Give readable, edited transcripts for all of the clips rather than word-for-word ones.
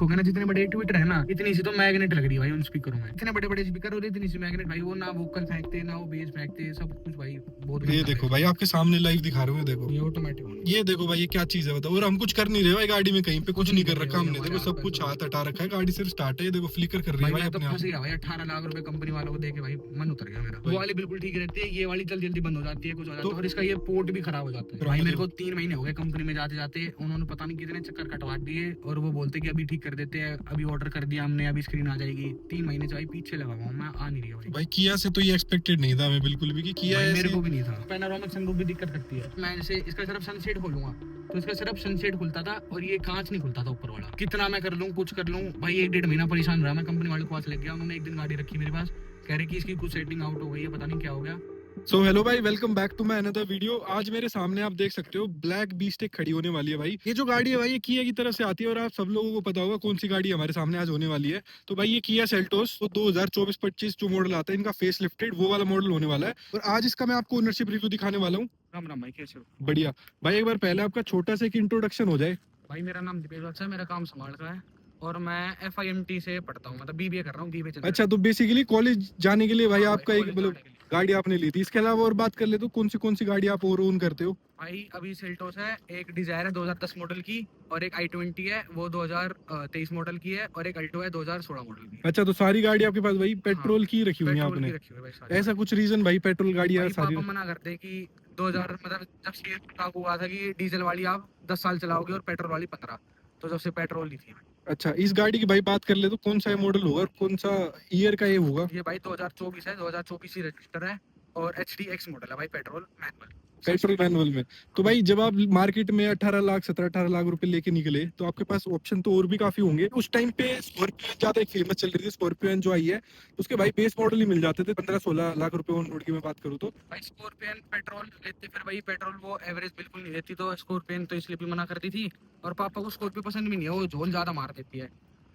क्योंकि ना जितने बड़े ट्विटर है ना, इतनी सी तो मैग्नेट लग रही है भाई उन स्पीकरों में। इतने बड़े बड़े स्पीकर और इतनी सी मैग्नेट भाई, वो ना वोकल फेंकते ना वो बेस फेंकते, सब कुछ भाई बहुत ये गंदा देखो है। भाई आपके सामने लाइव दिखा रहे हो, देखो ये ऑटोमेटिक होनी ये देखो भाई ये क्या चीज है बताओ। और हम कुछ कर नहीं रहे भाई गाड़ी में, कहीं पे कुछ नहीं कर रहे रखा भाई हमने, हमारे देखो हाथ सब पैर कुछ सब। हाथ हटा रखा है, गाड़ी सिर्फ स्टार्ट है, ये देखो फ्लिकर कर रही है भाई भाई मैं तो अपने आप। फंस गया भाई, 18 लाख रुपए कंपनी वालों को देके भाई मन उतर गया मेरा। वो वाली बिल्कुल ठीक रहती है, ये वाली जल्दी जल्दी बंद हो जाती है, कुछ हो जाता है, और इसका ये पोर्ट भी खराब हो जाता है भाई। मेरे को 3 महीने हो गए कंपनी में जाते जाते, उन्होंने पता नहीं कितने चक्कर कटवा दिए, और वो बोलते कि अभी ठीक कर देते हैं, अभी ऑर्डर कर दिया हमने, अभी स्क्रीन आ जाएगी। 3 महीने से भाई पीछे लगा हुआ हूं मैं, आ नहीं रही भाई। भाई किया से तो ये एक्सपेक्टेड नहीं था हमें बिल्कुल भी कि किया भाई मेरे ऐसे। को भी नहीं था। पैनोरामिक सनरूफ भी दिक्कत करती है। मैं जैसे इसका सिर्फ सनसेट खोलूंगा तो इसका सिर्फ सनसेट खुलता था, और ये कांच नहीं खुलता था ऊपर वाला। कितना मैं कर लूं कुछ कर लूं भाई, 1-1.5 महीना परेशान रहा मैं। कंपनी वाले के पास लग गया, उन्होंने एक दिन गाड़ी रखी मेरे पास, कह रहे कि इसकी कुछ सेटिंग आउट हो गई है, पता नहीं क्या हो गया। सो हेलो भाई, welcome back to my another video. आज मेरे सामने आप देख सकते हो ब्लैक बीस्टेक खड़ी होने वाली है भाई। ये जो गाड़ी है भाई ये किया की तरफ से आती है, और आप सब लोगों को पता होगा कौन सी गाड़ी हमारे सामने आज होने वाली है। तो भाई ये किया सेल्टोस, तो 2024-25 जो मॉडल आता है इनका फेस लिफ्टेड वो वाला मॉडल होने वाला है। और आज इसका मैं आपको ओनरशिप रिव्यू दिखाने वाला हूँ। राम राम भाई, कैसे हो? बढ़िया भाई, एक बार पहले आपका छोटा सा एक इंट्रोडक्शन हो जाए। भाई मेरा नाम दीपेश वत्स है, मेरा काम संभाल का है, और मैं FIMT से पढ़ता हूँ, मतलब BBA कर रहा हूँ, BBA चल रहा है। अच्छा, तो बेसिकली कॉलेज जाने के लिए भाई हाँ भाई, आपका एक कॉलेज मतलब जाने के लिए। गाड़ी आपने ली थी। इसके अलावा और बात कर ले तो कौन सी गाड़ी आप और ओन करते हो? भाई अभी सेल्टोस है, एक डिजायर है 2010 मॉडल की, और एक i20 है वो 2023 मॉडल की है, और एक अल्टो है 2016 मॉडल की। अच्छा, तो सारी गाड़ी आपके पास भाई हाँ, पेट्रोल की रखी हुई है पेट्रोल की आपने? रखी हुई है भाई सारी ऐसा गाड़ी। कुछ रीजन भाई पेट्रोल गाड़ियां भाई सारी? पापा मना करते हैं कि 2000 मतलब जब से लागू हुआ था कि डीजल वाली आप 10 साल चलाओगे और पेट्रोल वाली 15, तो जब से पेट्रोल ही थी। अच्छा, इस गाड़ी की भाई बात कर ले तो कौन सा मॉडल होगा और कौन सा ईयर का ये होगा? ये भाई 2024 है, 2024 ही रजिस्टर है, और HDX मॉडल है भाई, पेट्रोल मैनुअल। पेट्रोल मैनुअल में? तो भाई जब आप मार्केट में 18 लाख 18 लाख रुपए लेके निकले तो आपके पास ऑप्शन तो और भी काफी होंगे। उस टाइम पे स्कॉर्पियो ज्यादा एक फेमस चल रही थी, स्कॉर्पियो जो आई है उसके भाई बेस मॉडल ही मिल जाते थे 15-16 लाख रुपए ऑन रोड की मैं बात करूँ तो। भाई स्कॉर्पियन पेट्रोल लेते, फिर भाई पेट्रोल वो एवरेज बिल्कुल नहीं देती, तो स्कॉर्पियन तो इसलिए भी मना करती थी, और पापा को स्कॉर्पियो पसंद भी नहीं है, वो झोल ज्यादा मार देती है,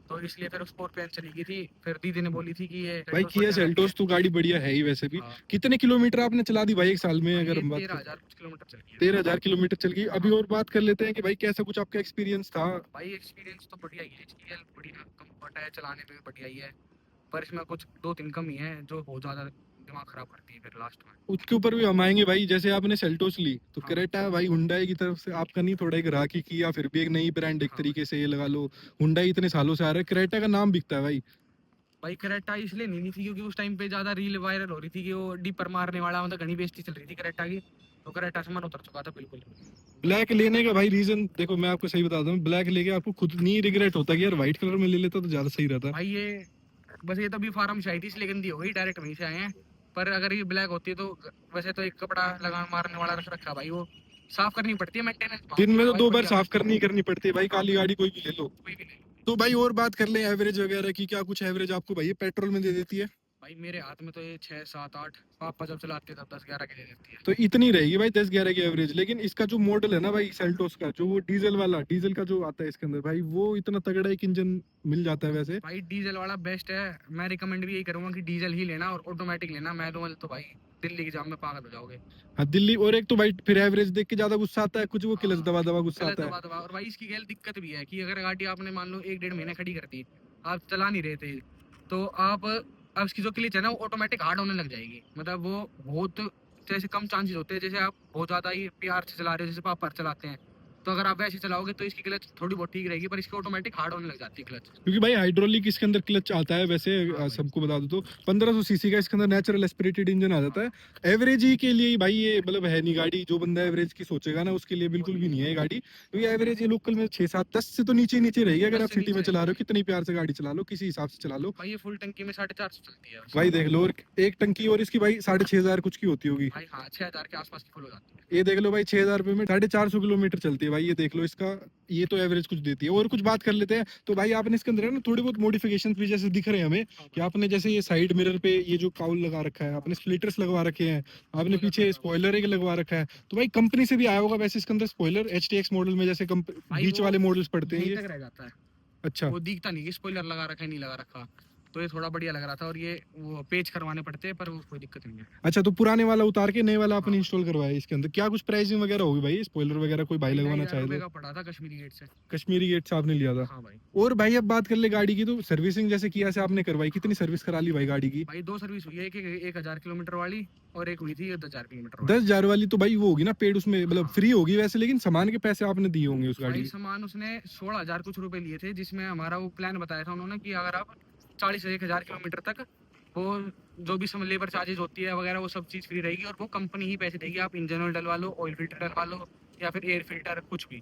तो इसलिए फिर स्कॉर्पियन चली गई थी। फिर दीदी ने बोली थी कि ये भाई सेल्टोस किया बढ़िया रहती है। सेल्टोस तो गाड़ी बढ़िया है ही वैसे भी। हाँ कितने किलोमीटर आपने चला दी भाई एक साल में भाई, अगर ये हम बात करें? 13,000 कुछ किलोमीटर चल गई है। 13,000 किलोमीटर चल गई। अभी हाँ और बात कर लेते हैं कि भाई कैसा कुछ आपका एक्सपीरियंस था? भाई, एक्सपीरियंस तो बढ़िया ही है, HDL बढ़िया कंफर्ट है, चलाने में भी बढ़िया ही है, पर इसमें कुछ 2-3 कमी है जो बहुत ज्यादा दिमाग खराब करती है फिर लास्ट में। उसके ऊपर भी हम आएंगे भाई। जैसे आपने सेल्टोस ली तो हाँ क्रेटा भाई हुंडई की तरफ से आपका नहीं थोड़ा एक राखी की, या फिर भी एक नई ब्रांड एक हाँ भाई। तरीके से ये लगा लो। हुंडई इतने सालों से आ रहा है, क्रेटा का नाम बिकता है भाई। भाई करेक्टा इसलिए नहीं थी क्योंकि उस टाइम पे ज्यादा रील वायरल हो रही थी कि वो डीपर मारने वाला, मतलब घनी बेइज्जती चल रही थी करेक्टा की, तो करेक्टा से मन उतर चुका था बिल्कुल। ब्लैक लेने का भाई रीजन देखो मैं आपको सही बताता हूँ, ब्लैक लेके आपको खुद नहीं रिग्रेट होता कि यार व्हाइट कलर में ले लेता तो ज्यादा सही रहता। भाई ये बस ये तो अभी फार्म से आई थी इसलिए गंदी हो गई, डायरेक्ट वहीं से आए हैं, पर अगर ये ब्लैक होती है तो वैसे तो एक कपड़ा लगा मारने वाला रख रखा भाई, वो साफ करनी पड़ती है, मेंटेनेंस दिन मांगती में है तो भाई 2 बार बढ़िया। साफ करनी पड़ती है भाई, हाँ काली गाड़ी कोई भी ले लो। कोई भी नहीं। तो भाई और बात कर ले एवरेज वगैरह की, क्या कुछ एवरेज आपको भाई ये पेट्रोल में दे देती है? भाई मेरे हाथ में तो ये 6-7-8, पापा जब चलाते हैं तब 10-11 के दे देती है। तो इतनी रहेगी भाई 10-11 की एवरेज। लेकिन इसका जो मॉडल है ना भाई सेल्टोस का, जो वो डीजल वाला, डीजल का जो आता है इसके अंदर भाई, वो इतना तगड़ा एक इंजन मिल जाता है वैसे। भाई डीजल वाला बेस्ट है, मैं रिकमेंड भी यही करूंगा कि डीजल ही लेना और ऑटोमेटिक लेना, मैनुअल तो भाई दिल्ली की जाम में पागल हो जाओगे। हाँ दिल्ली, और एक तो भाई फिर एवरेज देख के ज्यादा गुस्सा आता है, कुछ वो क्लच हाँ दबा दबा गुस्सा गलत आता है। दबा दबा, और भाई इसकी गैल दिक्कत भी है कि अगर गाड़ी आपने मान लो 1-1.5 महीने खड़ी कर दी, आप चला नहीं रहे थे, तो अब इसकी जो क्लिच है ना वो ऑटोमेटिक हार्ड होने लग जाएगी, मतलब वो बहुत जैसे कम चांसेस होते हैं, जैसे आप बहुत ज्यादा ही प्यार से चला रहे हो जैसे पापा चलाते हैं, तो अगर आप वैसे चलाओगे तो इसकी क्लच थोड़ी बहुत ठीक रहेगी, पर इसकी ऑटोमेटिक हार्ड होने लग जाती है क्लच। क्योंकि भाई हाइड्रोलिक इसके अंदर क्लच आता है वैसे। हाँ भाई। सबको बता दो तो 1500 सीसी का इसके अंदर नेचुरल एस्पिरेटेड इंजन आ जाता हाँ है। एवरेज ही के लिए ही भाई ये मतलब है नहीं गाड़ी। जो बंदा एवरेज की सोचेगा ना उसके लिए वो बिल्कुल भी नहीं नहीं है, है ये गाड़ी, क्योंकि एवरेज ये लोकल में 6-7-10 से तो नीचे रहेगी। अगर 10 आप से सिटी में नीचे चला रहेगी रहे हो भाई। कितनी प्यार से गाड़ी चला लो, किसी हिसाब से चला लो भाई ये फुल टंकी में 450 चलती है बस। भाई। देख लो, और एक टंकी और इसकी भाई 6,500 कुछ की होती होगी। भाई हाँ 6,000 के आसपास की फुल हो जाती है। ये देख लो भाई 6,000 रुपए में 450 किलोमीटर चलती है भाई। ये देख लो इसका, ये तो एवरेज कुछ देती है। और कुछ बात कर लेते हैं तो भाई आपने इसके अंदर है ना थोड़ी बहुत मॉडिफिकेशन भी जैसे दिख रहे हैं हमें, हाँ कि भाई। आपने जैसे ये साइड मिरर पे ये जो काउल लगा रखा है, आपने स्प्लिटर्स लगवा रखे हैं, आपने स्पॉइलर पीछे लगा हुआ है। स्पॉइलर एक लगवा रखा है। तो भाई कंपनी से भी आया होगा वैसे इसके अंदर स्पॉइलर HTX मॉडल में, जैसे भाई बीच वो वाले मॉडल्स पड़ते हैं यहीं ये। तक रह जाता है, अच्छा, वो दिखता नहीं कि स्पॉइलर लगा रखा है नहीं लगा रखा, तो ये थोड़ा बढ़िया लग रहा था। और ये वो पेच करवाने पड़ते हैं, पर वो कोई दिक्कत नहीं है। अच्छा, तो पुराने वाला उतार के नए वाला आपने हाँ। इंस्टॉल करवाया है इसके अंदर। क्या कुछ प्राइसिंग वगैरह होगी भाई? स्पॉइलर वगैरह कोई भाई भाई लगवाना 2,500 चाहे रुपये तो? का पड़ा था कश्मीरी गेट से। कश्मीरी गेट से आपने लिया था। हाँ भाई। और भाई अब बात कर ले गाड़ी की, तो सर्विसिंग जैसे किया से आपने करवाई, कितनी सर्विस करा ली भाई गाड़ी की? भाई 2 सर्विस हुई है, एक 1,000 किलोमीटर वाली और एक हुई थी 10,000 किलोमीटर वाली। 10,000 वाली तो भाई वो होगी ना पेड, उसमें मतलब हाँ फ्री होगी वैसे, लेकिन सामान के पैसे आपने दिए होंगे उस गाड़ी भाई, के। सामान उसने 16,000 कुछ रुपए लिए थे, जिसमें हमारा वो प्लान बताया था उन्होंने कि अगर आप 40 से 1,000 किलोमीटर तक वो जो भी समय लेबर चार्जेज होती है वगैरह वो सब चीज़ फ्री रहेगी, और वो कंपनी ही पैसे देगी। आप इंजन ऑयल डलवा लो, ऑयल फिल्टर डलवा लो, या फिर एयर फिल्टर, कुछ भी।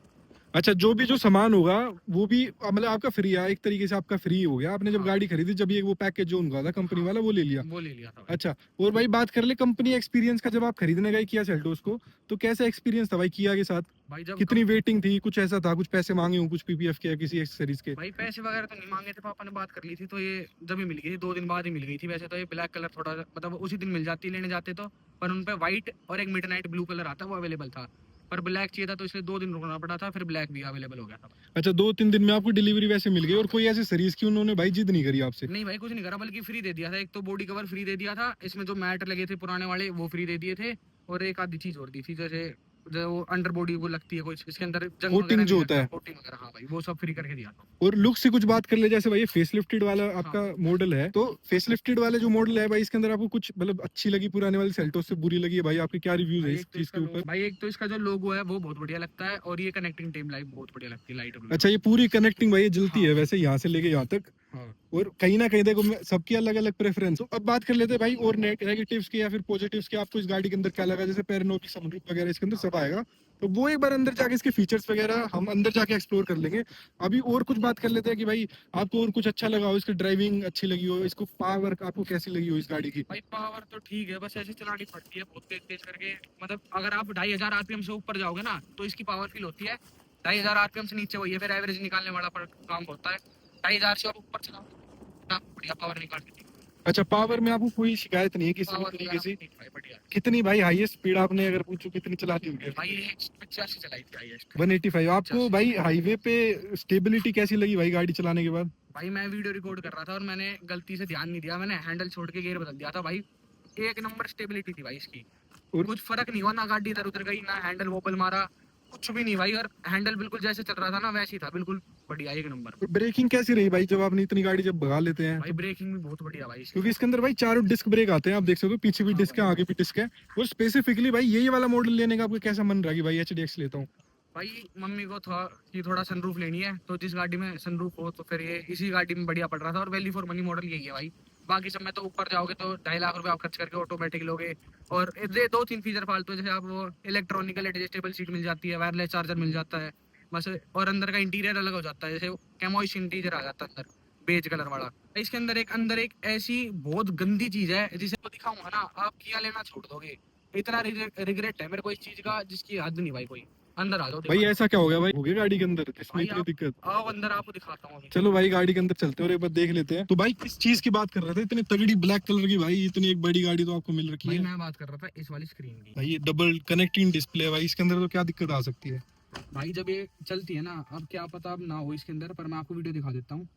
अच्छा, जो भी जो सामान होगा वो भी मतलब आपका फ्री है, एक तरीके से आपका फ्री हो गया। आपने जब हाँ गाड़ी खरीदी, जब ये वो पैकेज जो उनका था कंपनी हाँ, वाला, वो ले लिया। वो ले लिया था भाई। अच्छा, और भाई बात कर ले कंपनी एक्सपीरियंस का, जब आप खरीदने गए किया सेल्टोस को, तो कैसा एक्सपीरियंस था भाई किया के साथ? भाई जब कितनी वेटिंग थी? कुछ ऐसा था, कुछ पैसे मांगे हो, कुछ पीपीएफ के या किसी एक्सेसरीज के? भाई पैसे वगैरह तो नहीं मांगे थे, पापा ने बात कर ली थी तो ये जब ही मिल गई थी, 2 दिन बाद ही मिल गई थी। वैसे तो ये ब्लैक कलर थोड़ा मतलब उसी दिन मिल जाती लेने जाते तो, पर उन पे व्हाइट और एक मिडनाइट ब्लू कलर आता वो अवेलेबल था, पर ब्लैक चाहिए था तो इसलिए 2 दिन रुकना पड़ा था, फिर ब्लैक भी अवेलेबल हो गया था। अच्छा, 2-3 दिन में आपको डिलीवरी वैसे मिल गई, हाँ और भाई। कोई ऐसे सीरीज की उन्होंने भाई जिद नहीं करी आपसे? नहीं भाई, कुछ नहीं करा, बल्कि फ्री दे दिया था। एक तो बॉडी कवर फ्री दे दिया था, इसमें जो मैट लगे थे पुराने वाले वो फ्री दे दिए थे, और एक आधी चीज और दी थी, जैसे जो अंडर बॉडी वो लगती है कुछ इसके अंदर जंग कोटिंग वगैरह जो नहीं होता लगता, है। कोटिंग वगैरह। हाँ भाई, वो सब फ्री करके दिया था। और लुक से कुछ बात कर ले, जैसे भाई ये फेसलिफ्टेड वाला हाँ आपका मॉडल है, तो फेसलिफ्टेड वाले जो मॉडल है भाई, इसके अंदर आपको कुछ मतलब अच्छी लगी पुराने वाले सेल्टोस से, बुरी लगी है भाई? आपके क्या रिव्यूज है भाई, इस चीज के ऊपर? एक तो इसका जो लोगो है वो बहुत बढ़िया लगता है, और ये कनेक्टिंग टेम लाइट बहुत बढ़िया लगती है, लाइट ब्लू अच्छा, में। ये पूरी कनेक्टिंग भाई ये जलती हाँ है भाई। वैसे यहाँ से लेके यहाँ तक। हाँ और कहीं ना कहीं देखो सबकी अलग अलग प्रेफरेंस। तो अब बात कर लेते हैं भाई और नेगेटिव्स की या फिर पॉजिटिव्स की। आपको इस गाड़ी के अंदर क्या लगा? जैसे पेरनोपी, सनरूफ वगैरह इसके अंदर सब आएगा, तो वो एक बार अंदर जाके इसके फीचर्स वगैरह हम अंदर जाके एक्सप्लोर कर लेंगे। अभी और कुछ बात कर लेते हैं कि भाई आपको और कुछ अच्छा लगा हो, इसकी ड्राइविंग अच्छी लगी हो, इसको पावर आपको कैसी लगी हो इस गाड़ी की? भाई, पावर तो ठीक है, बस ऐसे चलानी पड़ती है बहुत तेज तेज करके। मतलब अगर आप 2,500 आरपीएम से ऊपर जाओगे ना तो इसकी पावर फील होती है। 2,500 आरपीएम से नीचे वही है, फिर एवरेज निकालने वाला काम होता है। 2,500 से और ऊपर चलाओ ना, बढ़िया पावर निकालती है। अच्छा, पावर में आपको कोई शिकायत नहीं है किसी भी पावर तरीके से? ठीक भाई, बढ़िया। कितनी भाई हाईएस्ट स्पीड आपने अगर पूछो कितनी चलाती होगी? भाई ये 85 चलाई थी हाईएस्ट। 185। आपको 85। भाई हाईवे पे स्टेबिलिटी कैसी लगी भाई गाड़ी चलाने के बाद? भाई मैं वीडियो रिकॉर्ड कर रहा था और मैंने गलती से ध्यान नहीं दिया, मैंने हैंडल छोड़ के गियर बदल दिया था भाई। एक नंबर स्टेबिलिटी थी भाई इसकी। और कुछ फर्क नहीं हुआ, ना गाड़ी इधर उधर गई, ना हैंडल वोबल मारा, कुछ भी नहीं भाई। और हैंडल बिल्कुल जैसे चल रहा था ना वैसे ही था, बिल्कुल बढ़िया, एक नंबर। ब्रेकिंग कैसी रही भाई जब आपने इतनी गाड़ी जब भगा लेते हैं भाई तो? ब्रेकिंग भी बहुत बढ़िया भाई इसकी। क्योंकि इसके अंदर भाई चारों डिस्क ब्रेक आते हैं, आप देख सकते हो, पीछे भी हाँ डिस्क है, भाई। आगे भी डिस्क है। और स्पेसिफिकली भाई यही वाला मॉडल लेने का आपको कैसा मन रहा कि भाई एचडीएक्स लेता हूँ? भाई मम्मी को था कि थोड़ा सनरूफ लेनी है, तो जिस गाड़ी में सनरूफ हो तो फिर ये इसी गाड़ी में बढ़िया पड़ रहा था। और वैल्यू फॉर मनी मॉडल यही है भाई। बाकी सब में तो ऊपर जाओगे तो 2.5 लाख रुपए आप खर्च करके ऑटोमेटिक लोगे, और ये 2-3 फीचर फालतू है, जैसे आप वो इलेक्ट्रॉनिकल एडजस्टेबल सीट मिल जाती है, वायरलेस चार्जर मिल जाता है बस। और अंदर का इंटीरियर अलग हो जाता है, जैसे कैमोइश इंटीरियर आ जाता है अंदर, बेज कलर वाला। इसके अंदर एक ऐसी बहुत गंदी चीज है जिसे तो दिखाऊंगा ना आप किया लेना छोड़ दोगे। इतना रिग्रेट है मेरे को इस चीज का जिसकी हद नहीं भाई कोई। अंदर आ जाओ, भाई देखो ऐसा क्या हो गया भाई, हो गया गाड़ी के अंदर इसमें भाई। इतनी आप दिक्कत? आओ अंदर, आपको दिखाता हूँ अभी। चलो भाई गाड़ी के अंदर चलते हैं और एक बार देख लेते हैं। तो भाई किस चीज की बात कर रहे थे? इतनी तगड़ी ब्लैक कलर की भाई, इतनी एक बड़ी गाड़ी तो आपको मिल रखी भाई है। मैं बात कर रहा था इस वाली स्क्रीन की। भाई ये डबल कनेक्टिंग डिस्प्ले है भाई, इसके अंदर तो क्या दिक्कत आ सकती है? भाई जब ये चलती है ना, अब क्या पता अब ना हो इसके अंदर, पर मैं आपको वीडियो दिखा देता हूँ।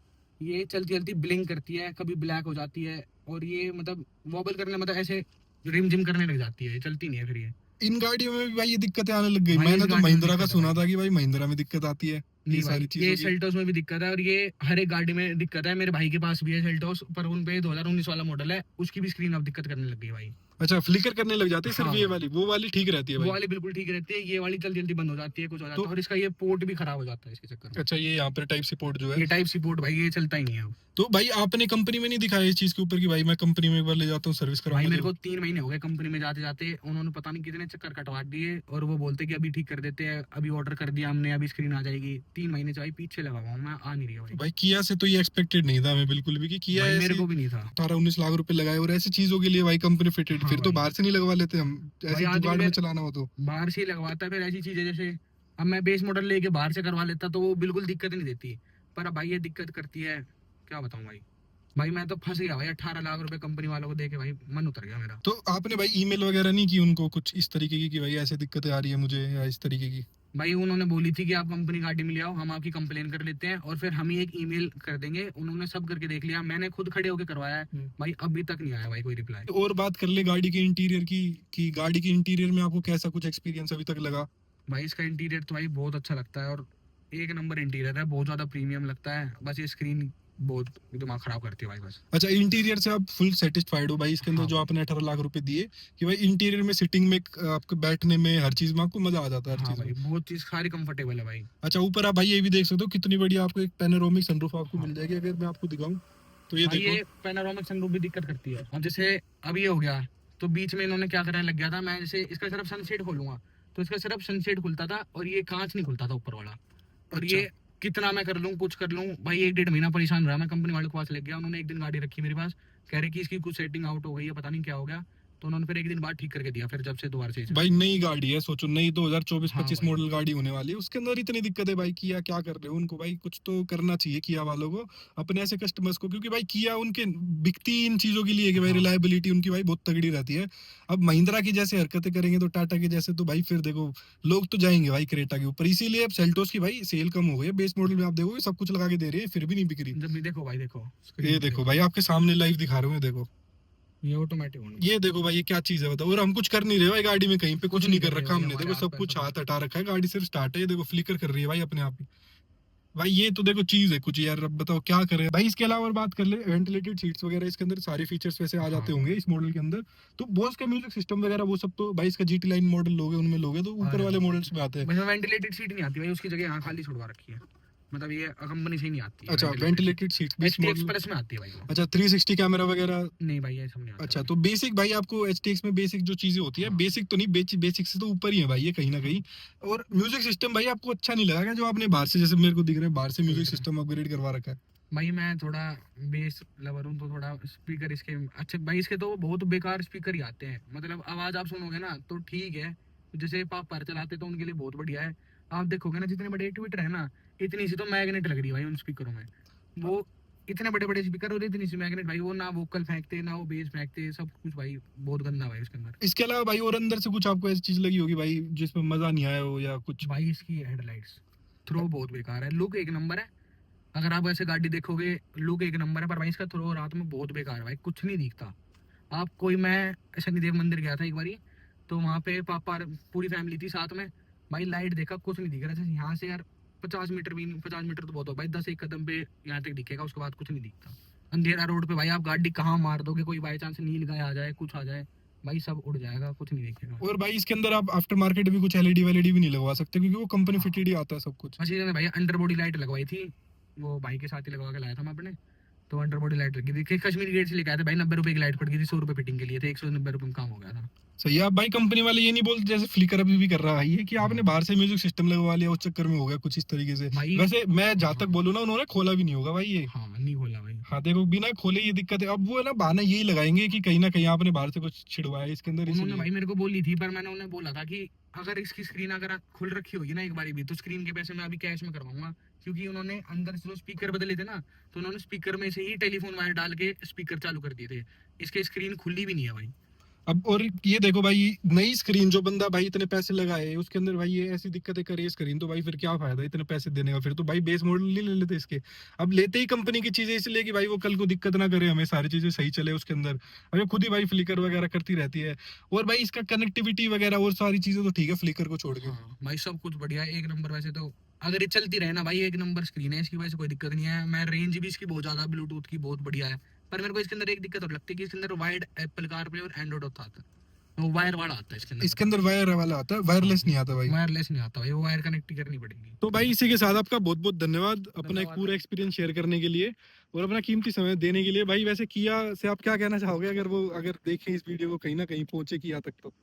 ये चलती चलती ब्लिंक करती है, कभी ब्लैक हो जाती है, और ये मतलब वॉबल करने मतलब ऐसे रिम जिम करने लग जाती है, चलती नहीं है फिर ये। इन गाड़ियों में भी भाई ये दिक्कतें आने लग गई। भाई इस मैंने तो गाड़ी में महिंद्रा का दिक्कत है सुना भाई। था कि भाई महिंद्रा में दिक्कत आती है नहीं ये भाई, सारी चीजों ये की। सेल्टोस में भी दिक्कत है, और ये हर एक गाड़ी में दिक्कत है। मेरे भाई के पास भी है सेल्टोस, पर उन पे 2019 वाला मॉडल है, उसकी भी स्क्रीन अब दिक्कत करने लग गई भाई। अच्छा, फ्लिकर करने लग जाती है सिर्फ हाँ ये भाई। वाली? वो वाली ठीक रहती है वो भाई? वाली बिल्कुल ठीक रहती है, ये वाली जल्दी जल्दी बंद हो जाती है, कुछ हो जाता तो है, और इसका ये पोर्ट भी खराब हो जाता है इसके चक्कर में। अच्छा, ये यहाँ पर टाइप सी पोर्ट जो है, ये टाइप सी पोर्ट भाई ये चलता ही नहीं है अब। तो भाई आपने कंपनी में नहीं दिखाया इस चीज के ऊपर कि भाई मैं कंपनी में एक बार ले जाता हूँ सर्विस भाई करवाने? मेरे को 3 महीने हो गए कंपनी में जाते जाते, उन्होंने पता नहीं कितने चक्कर कटवा दिए, और वो बोलते कि अभी ठीक कर देते हैं, अभी ऑर्डर कर दिया हमने, अभी स्क्रीन आ जाएगी। 3 महीने से भाई पीछे लगा हुआ हूं मैं, आ नहीं रही है भाई। भाई किया से तो ये एक्सपेक्टेड नहीं था हमें बिल्कुल भी कि किया भाई ऐसी मेरे को भी नहीं था 18-19 लाख रुपए लगाए और ऐसी चीजों के लिए भाई कंपनी फिटेड। हाँ फिर तो भाई। बाहर से नहीं लगवा लेते हम, भाई ऐसे आदमी जुगाड़ में फिर चलाना हो तो। बाहर से ही लगवाता है, फिर ऐसी चीजें जैसे अब मैं बेस मॉडल लेके बाहर से करवा लेता तो वो बिल्कुल दिक्कत नहीं देती, पर अब भाई ये दिक्कत करती है, क्या बताऊं भाई। भाई मैं तो फंस गया भाई, 18 लाख रुपए कंपनी वालों को देके भाई मन उतर गया मेरा। तो आपने भाई ईमेल वगैरह नहीं की उनको कुछ इस तरीके की कि भाई ऐसे दिक्कतें आ रही है मुझे, या इस तरीके की? भाई उन्होंने बोली थी कि आप कंपनी गाड़ी में ले आओ, हम आपकी कंप्लेन कर लेते हैं और फिर हम ही एक ईमेल कर देंगे। उन्होंने सब करके देख लिया, मैंने खुद खड़े होकर करवाया है भाई, अभी तक नहीं आया भाई कोई रिप्लाई। और बात कर ले गाड़ी के इंटीरियर की, कि गाड़ी के इंटीरियर में आपको कैसा कुछ एक्सपीरियंस अभी तक लगा? भाई इसका इंटीरियर तो भाई बहुत अच्छा लगता है, और एक नंबर इंटीरियर है, बहुत ज्यादा प्रीमियम लगता है। बस ये स्क्रीन बहुत दिमाग खराब करती है भाई बस। अच्छा, इंटीरियर से आप फुल सेटिस्फाइड हो भाई इसके अंदर हाँ जो भाई। आपने 18 लाख रुपए दिए, कि भाई इंटीरियर में सिटिंग में आपको बैठने में हर चीज में आपको मजा आ जाता है हर हाँ चीज भाई में? बहुत चीज सारी कंफर्टेबल है भाई। अच्छा, ऊपर आप भाई ये भी देख सकते हो कितनी बड़ी आपको एक पैनोरामिक सनरूफ आपको हाँ मिल जाएगी। अगर मैं आपको दिखाऊं तो ये भाई देखो। ये पैनोरामिक सनरूफ भी दिक्कत करती है। अब जैसे अब ये हो गया, तो बीच में इन्होंने क्या करने लग गया था, मैं जैसे इसका सिर्फ सनसेट खोलूंगा तो इसका सिर्फ सनसेट खुलता था और ये कांच नहीं खुलता था ऊपर वाला। और अच्छा ये कितना मैं कर लूँ कुछ कर लूँ भाई, 1 डेढ़ महीना परेशान रहा मैं। कंपनी वाले के पास लेके गया, उन्होंने एक दिन गाड़ी रखी मेरे पास, कह रहे कि इसकी कुछ सेटिंग आउट हो गई है, पता नहीं क्या हो गया। तो उन्होंने फिर एक दिन बाद ठीक करके दिया, फिर जब से दोबारा से भाई, नई गाड़ी है, सोचो नई हाँ 2024-25 भाई। मॉडल गाड़ी होने वाली है, उसके अंदर इतनी दिक्कत है भाई। किया क्या कर रहे हो उनको भाई, कुछ तो करना चाहिए किया वालों को अपने ऐसे कस्टमर्स को, क्योंकि भाई किया उनके बिकती ही इन चीजों के लिए है कि भाई हाँ रिलायबिलिटी उनकी भाई बहुत तगड़ी रहती है। अब महिंद्रा की जैसे हरकतें करेंगे तो टाटा के जैसे, तो भाई फिर देखो लोग तो जाएंगे भाई क्रेटा के ऊपर। इसीलिए अब सेल्टोस की भाई सेल कम हो गई है। बेस मॉडल में आप देखोगे सब कुछ लगा के दे रहे हैं, फिर भी नहीं बिक रही। जब भी देखो भाई, देखो ये स्क्रीन पे देखो देखो, भाई, आपके सामने लाइव दिखा रहे हो, ये देखो। ये ऑटोमेटिक होने ये देखो भाई, ये क्या चीज है बताओ। और हम कुछ कर नहीं रहे भाई गाड़ी में, कहीं पे कुछ कुछ नहीं नहीं कर कर रहे रखा भाई, हमने। हमारे देखो हाथ सब पैर कुछ सब हाथ कुछ। हटा रखा है, गाड़ी सिर्फ स्टार्ट है। ये देखो फ्लिकर कर रही है भाई अपने आप ही। भाई ये तो देखो चीज है कुछ यार, अब बताओ क्या करें भाई। इसके अलावा और बात कर ले, वेंटिलेटेड सीट्स वगैरह इसके अंदर सारे फीचर्स वैसे आ हाँ जाते होंगे इस मॉडल के अंदर। तो बोस का म्यूजिक सिस्टम वगैरह वो सब तो भाई, इसका जीटी लाइन मॉडल लोगे उनमें लोगे तो ऊपर अरे वाले भाई, मॉडल्स में आते हैं। वैसे वेंटिलेटेड सीट नहीं आती भाई, उसकी जगह यहाँ खाली छुड़वा रखी है। मतलब ये कंपनी से ही नहीं आती है अच्छा, वेंटिलेटेड सीट। वेंटिलेटेड सीट्स भी इस एचटी मॉडल। एक्सप्रेस में आती है भाई वो। अच्छा, 360 कैमरा वगैरह। नहीं भाई ये सब नहीं आता अच्छा, भाई। तो बेसिक भाई आपको एचटीएक्स में बेसिक जो चीजें होती है, हाँ बेसिक तो नहीं, बेसिक से तो ऊपर ही है भाई ये कहीं ना कहीं। हाँ। और म्यूजिक सिस्टम भाई आपको अच्छा नहीं लगा क्या, जो आपने बाहर से, जैसे मेरे को दिख रहा है बाहर से म्यूजिक फिल्टर है सिस्टम अपग्रेड करवा रखा है? भाई, मैं थोड़ा बेस लवर हूँ तो थोड़ा स्पीकर इसके अच्छे भाई, इसके तो बहुत बेकार स्पीकर ही आते हैं। मतलब आवाज आप सुनोगे ना तो ठीक है, जैसे पाप पर चलाते तो उनके लिए बहुत बढ़िया है। आप देखोगे ना जितने बड़े ट्विटर है ना, इतनी सी तो मैग्नेट लग रही है भाई उन स्पीकरों में। वो इतने बड़े बड़े स्पीकर और इतनी सी मैग्नेट भाई, वो ना वोकल फेंकते ना वो बेस फेंकते, सब कुछ भाई बहुत गंदा भाई उसके अंदर। इसके अलावा भाई और अंदर से कुछ आपको ऐसी चीज लगी होगी भाई जिसमें मजा नहीं आया हो या कुछ? भाई इसकी हेडलाइट्स थ्रो बहुत बेकार है, लुक एक नंबर है। अगर आप ऐसे गाड़ी देखोगे लुक एक नंबर है, पर भाई इसका थ्रो रात में बहुत बेकार है भाई, कुछ नहीं दिखता। आप कोई, मैं शनिदेव मंदिर गया था एक बारी, तो वहाँ पे पापा पूरी फैमिली थी साथ में। भाई लाइट देखा कुछ नहीं दिख रहा था यहाँ से यार, 50 मीटर भी 50 मीटर तो बहुत हो भाई, 10 एक कदम पे यहाँ तक दिखेगा, उसके बाद कुछ नहीं दिखता। अंधेरा रोड पे भाई आप गाड़ी कहाँ मार दोगे, कोई बाई चांस नील गाय आ जाए कुछ आ जाए, भाई सब उड़ जाएगा, कुछ नहीं दिखेगा। और भाई इसके अंदर आप आफ्टर मार्केट भी कुछ एलईडी वेलईडी भी नहीं लगवा सकते, क्योंकि वो कंपनी हाँ फिटेड ही आता है सब कुछ। बस ये भाई अंडर बॉडी लाइट लगवाई थी, वो भाई के साथ ही लगवा के लाया था मैं अपने। तो अंडर बॉडी लाइट लगी थी, कश्मीरी गेट से लेके आए थे भाई, 90 रुपए की लाइट पड़ गई थी, 100 रुपए फिटिंग के लिए थे, 190 रुपए में काम हो गया था। सही है। आप भाई कंपनी वाले ये नहीं बोलते जैसे फ्लिकर अभी भी कर रहा है ये, कि आपने हाँ बाहर से म्यूजिक सिस्टम लगवा लिया उस चक्कर में हो गया कुछ इस तरीके से? भाई। वैसे मैं जहां तक हाँ बोलूँ ना, उन्होंने खोला भी नहीं होगा भाई ये। हाँ नहीं खोला भाई। हाँ देखो, बिना खोले ये दिक्कत है। अब वो है ना, बहाना यही लगाएंगे कि कहीं ना कहीं आपने बाहर से कुछ छिड़वाया है इसके अंदर, उन्होंने इसलिए। भाई मेरे को बोली थी, पर मैंने उन्हें बोला था कि अगर इसकी स्क्रीन अगर खुल रखी होगी ना एक बारी भी, तो स्क्रीन के पैसे मैं अभी कैश में करवाऊंगा। क्योंकि उन्होंने अंदर से जो स्पीकर बदले थे ना, तो उन्होंने स्पीकर में से ही टेलीफोन वायर डाल के स्पीकर चालू कर दिए थे, इसके स्क्रीन खुली भी नहीं है भाई। अब और ये देखो भाई, नई स्क्रीन जो बंदा भाई इतने पैसे लगाए उसके अंदर भाई ये ऐसी दिक्कतें करे स्क्रीन, तो भाई फिर क्या फायदा इतने पैसे देने का? फिर तो भाई बेस मॉडल नहीं ले लेते इसके। अब लेते ही कंपनी की चीजें इसलिए कि भाई वो कल को दिक्कत ना करे, हमें सारी चीजें सही चले उसके अंदर। अब ये खुद ही भाई फ्लिकर वगैरह करती रहती है। और भाई इसका कनेक्टिविटी वगैरह और सारी चीजें तो ठीक है फ्लिकर को छोड़ के। हाँ भाई सब कुछ बढ़िया है, एक नंबर। वैसे तो अगर ये चलती रहे ना भाई, एक नंबर स्क्रीन है इसकी, वजह से कोई दिक्कत नहीं है। मैं रेंज भी इसकी बहुत ज्यादा, ब्लूटूथ की बहुत बढ़िया है। पर मेरे को इसके अंदर एक दिक्कत और लगती है कि इसके अंदर वायर्ड एप्पल कारप्ले और एंड्रॉइड होता है, वो वायर वाला आता है इसके अंदर। इसके अंदर वायर वाला आता है, वायरलेस नहीं आता भाई। वायरलेस नहीं आता भाई, वो वायर कनेक्ट करनी पड़ेगी। तो भाई इसी के साथ आपका बहुत बहुत धन्यवाद अपना एक धन्यवाद पूरा भाई। एक्सपीरियंस शेयर करने के लिए और अपना कीमती समय देने के लिए। भाई वैसे किया से आप क्या कहना चाहोगे, अगर वो अगर देखें इस वीडियो को, कहीं ना कहीं पहुंचे किया तक तो?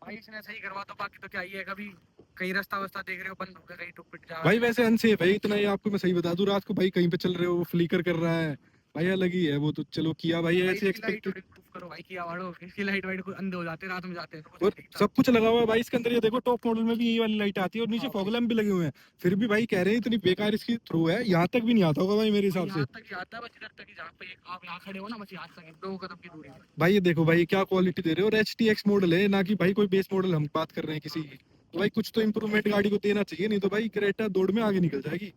भाई इसने सही करवा दो, बाकी तो क्या ही है। कभी कहीं रास्ता वास्ता देख रहे हो बंद हो गया, कहीं टुक पिट जा भाई रहा है। वैसे अनसेफ है इतना, ये आपको मैं सही बता दूं। रात को भाई कहीं पे चल रहे हो, वो फ्लिकर कर रहा है भाई, अलग ही है वो तो। चलो किया भाई भाई ऐसे इसकी लाइट एक्सपेक्टेड। इम्प्रूव करो भाई, किया वाड़ो इसकी लाइट वाइट को अंधे हो जाते हैं रात में, जाते हैं तो कुछ और नहीं दिखता। सब कुछ लगा हुआ है भाई इसके अंदर। ये देखो टॉप मॉडल में भी यही वाली लाइट आती है और नीचे हाँ फॉग भाई। लैंप भी लगे हुए हैं। फिर भी भाई कह रहे हैं इतनी बेकार इसकी थ्रो है, यहाँ तक भी नहीं आता होगा भाई मेरे भाई हिसाब से। यहाँ तक ही आता है, बस इधर तक ही, जहाँ पे आप यहाँ खड़े हो ना, बस यहाँ तक है, 2 कदम की दूरी है। भाई ये देखो भाई क्या क्वालिटी दे रहे हो, और HTX मॉडल है ना कि भाई कोई बेस मॉडल हम बात कर रहे हैं किसी की। तो भाई कुछ तो इम्प्रूवमेंट गाड़ी को देना चाहिए, नहीं तो भाई क्रेटा दौड़ में आगे निकल जाएगी।